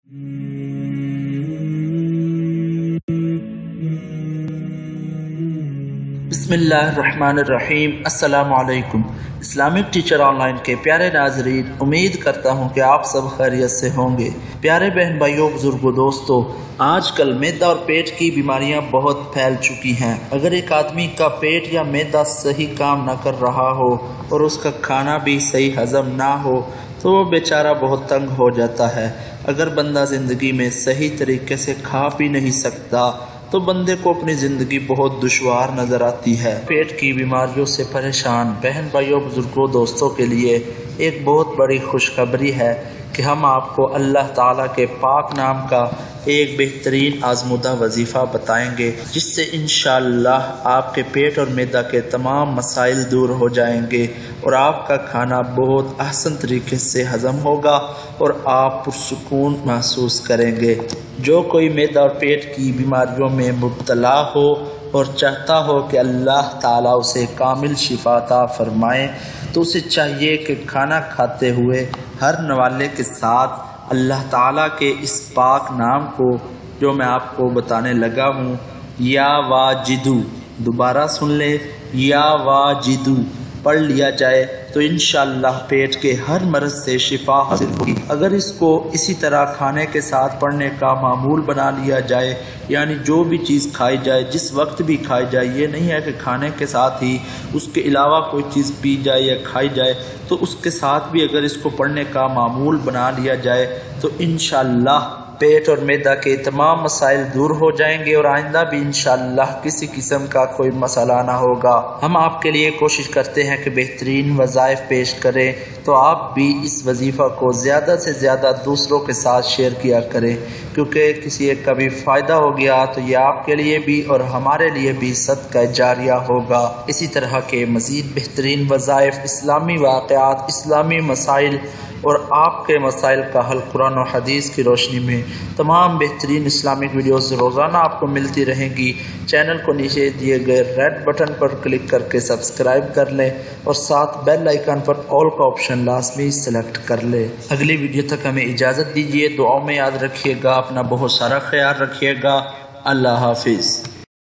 बिस्मिल्लाहिर्रहमानिर्रहीम। अस्सलाम वालेकुम। इस्लामिक टीचर ऑनलाइन के प्यारे नाजरीन, उम्मीद करता हूँ कि आप सब खैरियत से होंगे। प्यारे बहन भाइयों, बुजुर्गों, दोस्तों, आजकल मैदा और पेट की बीमारियां बहुत फैल चुकी हैं। अगर एक आदमी का पेट या मैदा सही काम न कर रहा हो और उसका खाना भी सही हजम ना हो तो वो बेचारा बहुत तंग हो जाता है। अगर बंदा ज़िंदगी में सही तरीके से खा पी नहीं सकता तो बंदे को अपनी ज़िंदगी बहुत दुश्वार नज़र आती है। पेट की बीमारियों से परेशान बहन भाइयों, बुजुर्गों, दोस्तों के लिए एक बहुत बड़ी खुशखबरी है कि हम आपको अल्लाह ताला के पाक नाम का एक बेहतरीन आज़मूदा वजीफ़ा बताएंगे, जिससे इंशाअल्लाह आपके पेट और मैदा के तमाम मसाइल दूर हो जाएंगे और आपका खाना बहुत आसान तरीके से हज़म होगा और आप पुरसुकून महसूस करेंगे। जो कोई मैदा और पेट की बीमारियों में मुब्तला हो और चाहता हो कि अल्लाह ताला उसे कामिल शिफा अता फरमाए, तो उसे चाहिए कि खाना खाते हुए हर नवाले के साथ अल्लाह ताला के इस पाक नाम को, जो मैं आपको बताने लगा हूँ, या वाजिदू, दोबारा सुन ले, या वाजिदू पढ़ लिया जाए तो इंशाअल्लाह पेट के हर मर्ज से शिफा हासिल होगी। अगर इसको इसी तरह खाने के साथ पढ़ने का मामूल बना लिया जाए, यानी जो भी चीज़ खाई जाए, जिस वक्त भी खाई जाए, ये नहीं है कि खाने के साथ ही उसके अलावा कोई चीज़ पी जाए या खाई जाए, तो उसके साथ भी अगर इसको पढ़ने का मामूल बना लिया जाए तो इंशाअल्लाह पेट और मैदा के तमाम मसाइल दूर हो जाएंगे और आइंदा भी इंशाअल्लाह किसी किस्म का कोई मसला ना होगा। हम आपके लिए कोशिश करते हैं कि बेहतरीन वज़ाइफ पेश करें, तो आप भी इस वजीफ़ा को ज़्यादा से ज़्यादा दूसरों के साथ शेयर किया करें, क्योंकि किसी एक का भी फ़ायदा हो गया तो ये आपके लिए भी और हमारे लिए भी सदका जारिया होगा। इसी तरह के मज़ीद बेहतरीन वज़ाइफ, इस्लामी वाक़यात, इस्लामी मसाइल और आपके मसाइल का हल कुरान और हदीस की रोशनी में तमाम बेहतरीन इस्लामिक वीडियोस रोज़ाना आपको मिलती रहेंगी। चैनल को नीचे दिए गए रेड बटन पर क्लिक करके सब्सक्राइब कर लें और साथ बेल आइकन पर ऑल का ऑप्शन लाजमी सेलेक्ट कर लें। अगली वीडियो तक हमें इजाज़त दीजिए। दुआओं में याद रखिएगा, अपना बहुत सारा ख्याल रखिएगा। अल्लाह हाफिज़।